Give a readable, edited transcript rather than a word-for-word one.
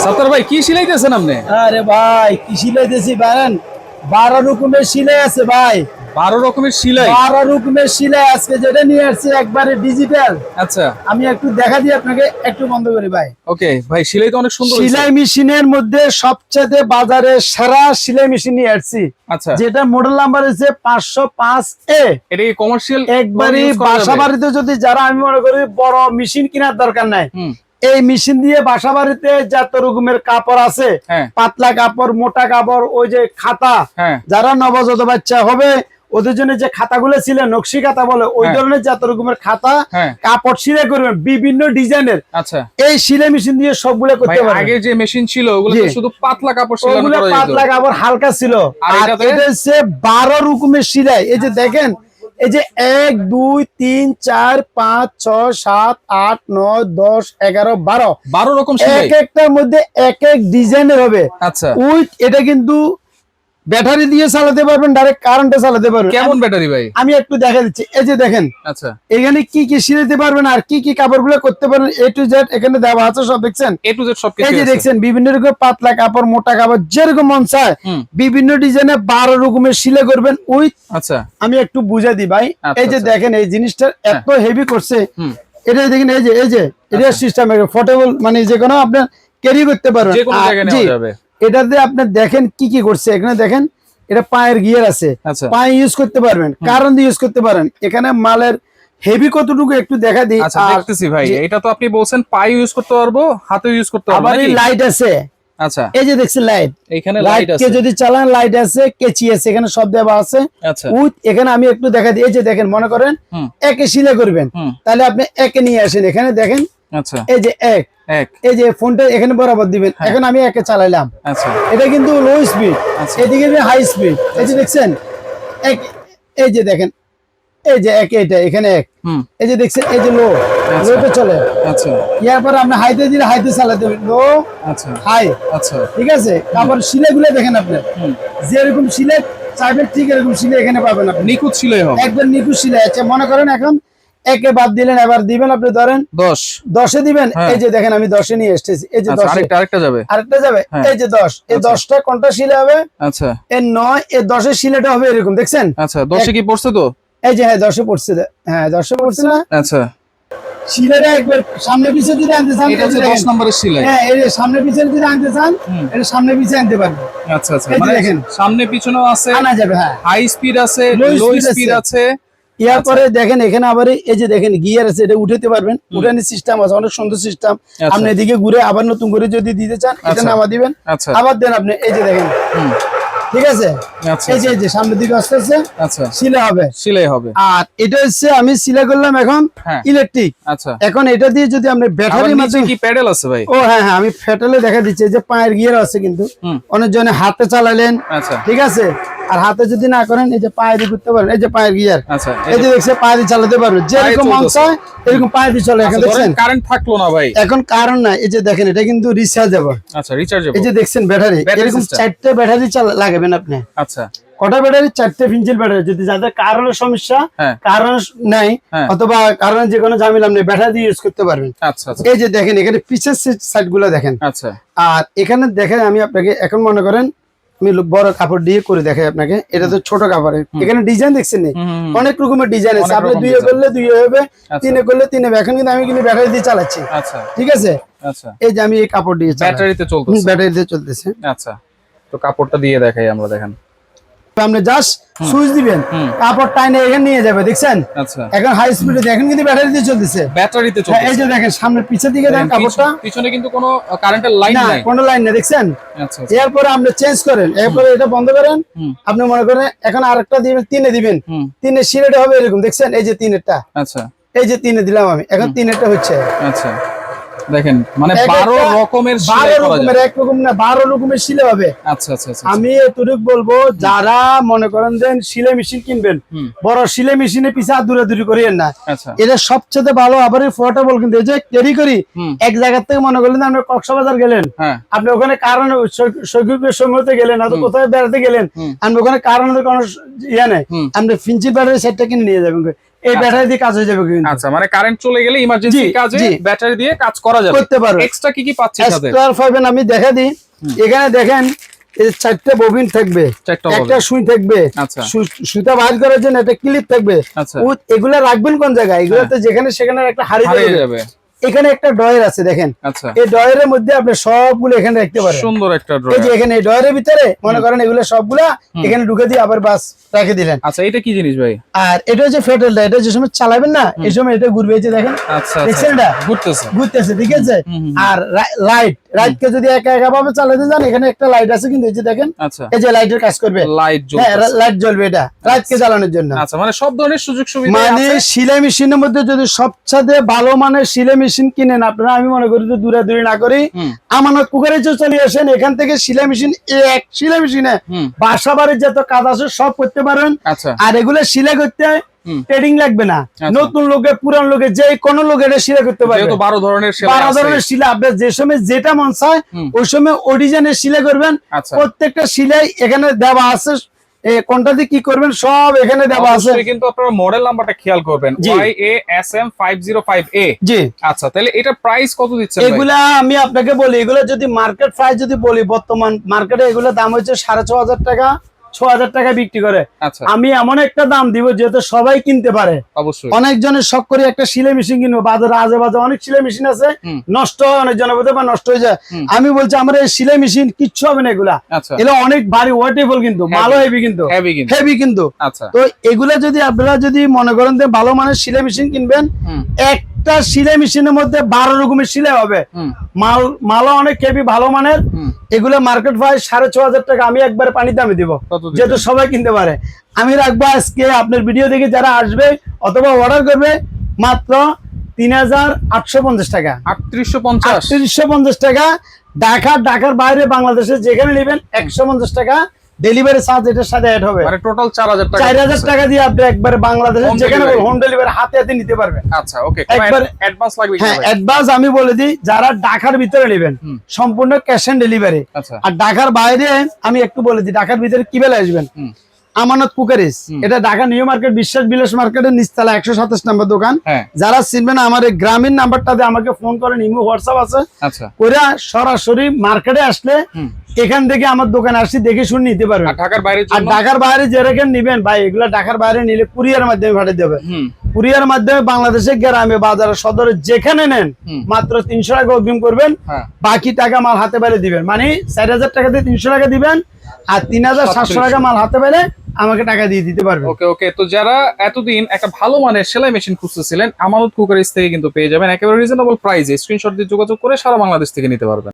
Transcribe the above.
সত্তর ভাই কি সিলাইতেছেন আপনি? আরে ভাই কি সিলাইতেছি জানেন? 12 রকমের সিলাই আছে ভাই। 12 রকমের সিলাই? 12 রকমের সিলাই আজকে যেটা নিয়ে আসছি একবারে ডিজিটাল। আচ্ছা, আমি একটু দেখা দিই আপনাকে, একটু বন্ধ করি ভাই। ওকে ভাই, সিলাই তো অনেক সুন্দর হয়েছে। সিলাই মেশিনের মধ্যে সবচেয়ে বাজারে সেরা সিলাই মেশিন নিয়ে আসছি। আচ্ছা, যেটা মডেল নাম্বার হচ্ছে 505A। এটা কি কমার্শিয়াল? একবারে বাসা বাড়িতে যদি যারা, আমি মনে করি বড় মেশিন কেনার দরকার নাই, এই মেশিন দিয়ে বাসা বাড়িতে যত রকমের কাপড় আছে, পাতলা কাপড়, মোটা কাপড়, ওই যে খাতা, যারা নবজাত বাচ্চা হবে ওদের জন্য যে খাতাগুলো ছিল নকশি খাতা বলে, ওই ধরনের যত রকমের খাতা কাপড় সিলাই করবেন বিভিন্ন ডিজাইনের। আচ্ছা, এই সিলাই মেশিন দিয়ে সবগুলো করতে পারবেন। আগে যে মেশিন ছিল ওগুলো তো শুধু পাতলা কাপড় সিলাই করা যেত, পাতলা কাপড় হালকা ছিল। আর এটা হচ্ছে 12 রকমের সিলাই। এই যে দেখেন, এই যে 1 2 3 4 5 6 7 8 9 10 11 12 রকম সিলাই, এক একটার মধ্যে এক এক ডিজাইনের হবে। আচ্ছা, এটা কিন্তু ব্যাটারি দিয়ে চালাতে পারবেন, ডাইরেক্ট কারেন্টে চালাতে পারবেন। কেমন ব্যাটারি ভাই? আমি একটু দেখা দিচ্ছি। এই যে দেখেন, আচ্ছা, এখানে কি কি সিলাইতে পারবেন আর কি কি কাপড়গুলো করতে পারবেন, A to Z এখানে দেওয়া আছে সব। দেখছেন A to Z সব কিছু। এই যে দেখছেন বিভিন্ন রকম পাতলা কাপড়, মোটা কাপড়, যেরকম মন চায় বিভিন্ন ডিজাইনে 12 রকমের সিলাই করবেন উইথ। আচ্ছা, আমি একটু বুঝাই দিই ভাই। এই যে দেখেন, এই জিনিসটা এত হেভি করছে। এটা দেখেন, এই যে এটা সিস্টেম পোর্টেবল, মানে যে কোনো আপনার ক্যারি করতে পারবেন, যে কোনো জায়গায় নেওয়া যাবে। এটাতে আপনি দেখেন কি কি করছে। এখানে দেখেন, এটা পায়ের গিয়ার আছে, পায়ে ইউজ করতে পারবেন, কারণ দিয়ে ইউজ করতে পারেন। এখানে মালের হেভি কতটুকু একটু দেখা দিই। আচ্ছা, দেখতেছি ভাই, এটা তো আপনি বলছেন পায়ে ইউজ করতে পারবো, হাতে ইউজ করতে পারবো, আবার লাইট আছে। আচ্ছা, এই যে দেখছেন লাইট, এখানে লাইট আছে, যদি চালান লাইট আছে, কেচি আছে, এখানে সব দেওয়া আছে। আচ্ছা, এখানে আমি একটু দেখা দিই। এই যে দেখেন, মনে করেন একে সিলাই করবেন, তাহলে আপনি একে নিয়ে আসেন। এখানে দেখেন, আচ্ছা, এই যে এক, এই যে ফোনটা এখানে বরাবর দিবেন। এখন আমি একে চালাইলাম, আচ্ছা, এটা কিন্তু লো স্পিড, এদিকে হাই স্পিড। এই যে দেখছেন এই যে দেখেন, এই যে এক, এটা এখানে এক, এই যে দেখছেন, এই যে লো, লোতে চলে। আচ্ছা, এরপর আপনি হাইতে দিলে হাইতে চালাতে হবে, লো, আচ্ছা, হাই। আচ্ছা, ঠিক আছে। তারপর সিলাই গুলো দেখেন, আপনি যেরকম সিলাই চাইবেন ঠিক এরকম সিলাই এখানে পাবেন। আপনি নিখুঁত সিলাই হবে, একবার নিখুঁত সিলাই আছে। মনে করেন এখন একে বাদ দিলেন, এবার দিবেন আপনি ধরেন 10 দিবেন। এই যে দেখেন, আমি 10 নিয়ে এসেছি। এই যে 10, আরেকটা যাবে, এই যে 10, এই 10টা কোনটা সিলাই হবে? আচ্ছা, এই 9, এই 10 এর সিলাইটা হবে এরকম। দেখছেন? আচ্ছা, 10 কি পড়ছে তো? এই যে হ্যাঁ 10 পড়ছে, হ্যাঁ 10 পড়ছে না? আচ্ছা, সিলাইটা একবার সামনে পিছে যদি আনতে চান, এটা হচ্ছে 10 নম্বরের সিলাই। হ্যাঁ, এই যে সামনে পিছে যদি আনতে চান, এটা সামনে পিছে আনতে পারবেন। আচ্ছা, আচ্ছা, মানে দেখেন সামনে পিছনেও আছে, আনা যাবে। হ্যাঁ, হাই স্পিড আছে, লো স্পিড আছে। এরপরে দেখেন, এখানে আবার এই যে দেখেন গিয়ার আছে, এটা উঠাতে পারবেন, উঠানোর সিস্টেম আছে, অনেক সুন্দর সিস্টেম। আপনি এদিকে ঘুরে আবার নতুন করে যদি দিতে চান, এটা নামা দিবেন, আবার দেন আপনি। এই যে দেখেন, ঠিক আছে, এই যে সামনের দিকে আস্তে আস্তে সিলাই হবে। আর এটা হচ্ছে আমি সিলাই করলাম এখন ইলেকট্রিক। আচ্ছা, এখন এটা দিয়ে যদি আপনি ব্যাটারি মাধ্যমে, কি প্যাডেল আছে ভাই? ও হ্যাঁ হ্যাঁ, আমি প্যাডেলে দেখা দিচ্ছি। যে পায়ের গিয়ার আছে, কিন্তু অনেক জনে হাতে চালালেন, ঠিক আছে। আর হাতে যদি না করেন, এই যে পায়ে দিয়ে করতে পারেন। এই যে পায়ের গিয়ার, এই যে দেখছে পায়ে দিয়ে চালাতে পারবেন, যেরকম মন চায় এরকম পায়ে দিয়ে চলে। এখন দেখছেন কারেন্ট থাকলো না ভাই, এখন কারেন্ট না। এই যে দেখেন, এটা কিন্তু রিচার্জেবল। আচ্ছা, রিচার্জেবল। এই যে দেখছেন ব্যাটারি, এরকম 4টে ব্যাটারি লাগাবেন আপনি। আচ্ছা, কটা ব্যাটারি? 4টে ফিনজিল ব্যাটারি। যদি যাদের কারেন্টের সমস্যা, কারেন্ট নাই, অথবা কারেন্ট যে কোনো ঝামেলা নেই, ব্যাটারি দিয়ে ইউজ করতে পারবেন। আচ্ছা, এই যে দেখেন, এখানে পিছের সাইড গুলো দেখেন। আচ্ছা, আর এখানে দেখেন, আমি আপনাকে এখন মনে করেন আমি বড় কাপড় দিয়ে করে দেখাই আপনাকে। এটা তো ছোট কাপড়ের, এখানে ডিজাইন দেখছেন, অনেক রকমের ডিজাইন আছে। আপনি 2 করলে 2 হবে, 3 করলে 3 হবে। এখন কিন্তু আমি কিন্তু ব্যাটারি দিয়ে চালাচ্ছি। আচ্ছা, ঠিক আছে। আচ্ছা, এই যে আমি এই কাপড় দিয়ে ব্যাটারিতে চলতেছে, ব্যাটারিতে চলতেছে। আচ্ছা, তো কাপড়টা দিয়ে দেখাই আমরা। দেখেন, আপনি জাস্ট সুইচ দিবেন, কাপড় টাইনে এখানে নিয়ে যাবে। দেখছেন? আচ্ছা, এখন হাই স্পিডে দেখেন, কিন্তু ব্যাটারি দিয়ে চলতেছে, ব্যাটারিতে চলতেছে। এই যে দেখেন, সামনে পিছের দিকে দেখেন কাপড়টা, পিছনে কিন্তু কোনো কারেন্টের লাইন নাই, কোনো লাইন নেই। দেখছেন? আচ্ছা, এরপর আপনি চেঞ্জ করেন, এরপর এটা বন্ধ করেন। আপনি মনে করেন এখন আরেকটা দিবেন, 3 দিবেন, 3 সিলেটা হবে এরকম। দেখছেন? এই যে 3-এরটা। আচ্ছা, এই যে 3 দিলাম আমি, এখন 3-এরটা হচ্ছে। আচ্ছা, দেখেন, মানে 12 রকমের সিলাই করা যায়, এক রকম না, 12 রকমের সিলাই হবে। আচ্ছা, আচ্ছা, আমি এতটুকু বলবো, যারা মনে করেন যে সিলাই মেশিন কিনবেন, বড় সিলাই মেশিনে পিছে দূরে করিয়েন না। এটা সবচেয়ে ভালো, আবার পোর্টেবল। কিন্তু এই যে ক্যারি করি, এক জায়গা থেকে মনে করলেন আপনি কক্সবাজার গেলেন, আপনি ওখানে কারণ সৈকতের সময়তে গেলেন, অথবা কোথায় বেড়াতে গেলেন, আপনি ওখানে কারণের কোনো ইয়ে নেই, আপনি ফিনচি ব্যাটারি সেটটা কিনে নিয়ে যাবেন। এই ব্যাটারি দিয়ে কাজ হয়ে যাবে কিন্তু। আচ্ছা, মানে কারেন্ট চলে গেলে ইমার্জেন্সি কাজে ব্যাটারি দিয়ে কাজ করা যাবে, করতে পারবে। এক্সট্রা কি কি পাচ্ছি সাথে? স্কয়ার ফাইবেন আমি দেখা দিই, এখানে দেখেন এই 4টা ববিন থাকবে, একটা সুই থাকবে, আচ্ছা, সুতা বাইর করার জন্য একটা ক্লিপ থাকবে। আচ্ছা, এগুলা রাখবেন কোন জায়গায়? এগুলাতে যেখানে সেখানে একটা হারিয়ে যাবে। এখানে একটা ড্রয়ার আছে দেখেন, আচ্ছা, এই ড্রয়ারের মধ্যে আপনি সবগুলো এখানে রাখতে পারেন। সুন্দর একটা এই ড্রয়ার, যে এখানে এই ড্রয়ারের ভিতরে মনে করেন এগুলো সবগুলা এখানে ঢুকে দিয়ে আবার বাস রেখে দিলেন। আচ্ছা, এটা কি জিনিস ভাই? আর এটা হচ্ছে ফেটেলটা, এটা যে সময় চালাবেন না এই সময় এটা ঘুরবে, এই যে দেখেন, আচ্ছা, দেখছেন এটা ঘুরতেছে, ঠিক আছে। আর লাইট কে যদি একা একা ভাবে চালাতে যান, এখানে একটা লাইট আছে কিন্তু, এই যে দেখেন, আচ্ছা, এই যে লাইটের কাজ করবে, লাইট জ্বলবে, এটা লাইট কে চালানোর জন্য। আচ্ছা, মানে সব ধরনের সুযোগ সুবিধা মানে আছে। সেলাই মেশিনের মধ্যে যদি সবচেয়ে ভালো মানের সেলাই মেশিন কিনেন আপনারা, আমি মনে করি যে দূরাদূরি না করি আমানত কুকারে চলে আসেন, এখান থেকে সেলাই মেশিন, এক সেলাই মেশিনে বাসা বাড়ির যত কাজ আছে সব করতে পারেন। আচ্ছা, আর এগুলো সেলাই করতে ট্রেডিং লাগবে না, নতুন লোকে পুরান লোকে যে কোনো লোক এটা সেলাই করতে পারবে। 12 ধরনের সেলাই, 12 ধরনের সেলাই, আপনার যে সময় যেটা মন চায় ওই সময় ওই ডিজাইনের সেলাই করবেন। প্রত্যেকটা সেলাই এখানে দেওয়া আছে, কোনটা দিয়ে কি করবেন সব এখানে দেওয়া আছে। কিন্তু আপনারা মডেল নাম্বারটা খেয়াল করবেন, YASM505A। জি, আচ্ছা, তাহলে এটা প্রাইস কত দিচ্ছেন? এগুলা আমি আপনাকে বলি, এগুলা যদি মার্কেট প্রাইস যদি বলি, বর্তমান মার্কেটে এগুলা দাম হচ্ছে 6,500 টাকা, 6,000 টাকা বিক্রি করে। আমি এমন একটা দাম দিব যেহেতু সবাই কিনতে পারে। অবশ্যই অনেকজনের শখ করে একটা সেলাই মেশিন কিনবো, বাজারে আজে অনেক সেলাই মেশিন আছে, নষ্ট হয় অনেকজনের মধ্যে বা নষ্ট হয়ে যায়। আমি বলছি আমার এই সেলাই মেশিন কিচ্ছু হবে না, এগুলা এগুলো অনেক ভারী ওয়েটেবল, কিন্তু মালও হেভি, কিন্তু হেভি কিন্তু। তো এগুলা যদি আপনারা যদি মনে করেন যে ভালো মানের সেলাই মেশিন কিনবেন, একটা সেলাই মেশিনের মধ্যে 12 রকমের সেলাই হবে, মালও অনেক হেভি ভালো মানের। এগুলা মার্কেট প্রাইস 6,500 টাকা, আমি একবারে পানির দামে দিব যেহেতু সবাই কিনতে পারে। আমি রাখবো আজকে আপনার ভিডিও দেখে যারা আসবে অথবা অর্ডার করবে মাত্র 3,850 টাকা, 3850 টাকা। ঢাকার বাইরে বাংলাদেশে যেখানে নেবেন 150 টাকা ডেলিভারি চার্জ এটার সাথে অ্যাড হবে, মানে টোটাল 4,000 টাকা দিয়ে আপনি একবারে বাংলাদেশে যেখানে হোম ডেলিভারি হাতে হাতে নিতে পারবেন। আচ্ছা, ওকে, একবার অ্যাডভান্স লাগবে? হ্যাঁ, অ্যাডভান্স আমি বলে দিই, যারা ঢাকার ভিতরে নেবেন সম্পূর্ণ ক্যাশ অন ডেলিভারি। আর ঢাকার বাইরে আমি একটু বলে দিই, ঢাকার ভিতরে কি বেলা আসবেন, আমানত কুকারিজ, এটা ঢাকা নিউ মার্কেট বিশ্বাস বিলাস মার্কেটের নিচতলা 127 নম্বর দোকান। যারা চিনবেন আমার এই গ্রামীণ নাম্বারটাতে আমাকে ফোন করেন, ইমো হোয়াটসঅ্যাপ আছে, ওরা সরাসরি মার্কেটে আসলে এখান থেকে আমার দোকানে আসি দেখে শুনে নিতে পারবেন। আর ঢাকার বাইরে যেরকম নিবেন ভাই, এগুলা ঢাকার বাইরে নিলে কুরিয়ার মাধ্যমে পাঠিয়ে দেবে। কুরিয়ার মাধ্যমে বাংলাদেশে গ্রামে বাজারে সদরে যেখানে নেন মাত্র 300 টাকা অগ্রিম করবেন, বাকি টাকা মাল হাতে বাইরে দিবেন। মানে 4,000 টাকা দিয়ে 300 টাকা দিবেন, আর 3,700 টাকা মাল হাতে বাইরে আমাকে টাকা দিয়ে দিতে পারবে। ওকে ওকে, তো যারা এতদিন একটা ভালো মানের সেলাই মেশিন খুঁজতেছিলেন, আমানত কুকারিজ থেকে কিন্তু পেয়ে যাবেন একেবারে রিজনেবল প্রাইসে। স্ক্রিনশট দিয়ে যোগাযোগ করে সারা বাংলাদেশ থেকে নিতে পারবেন।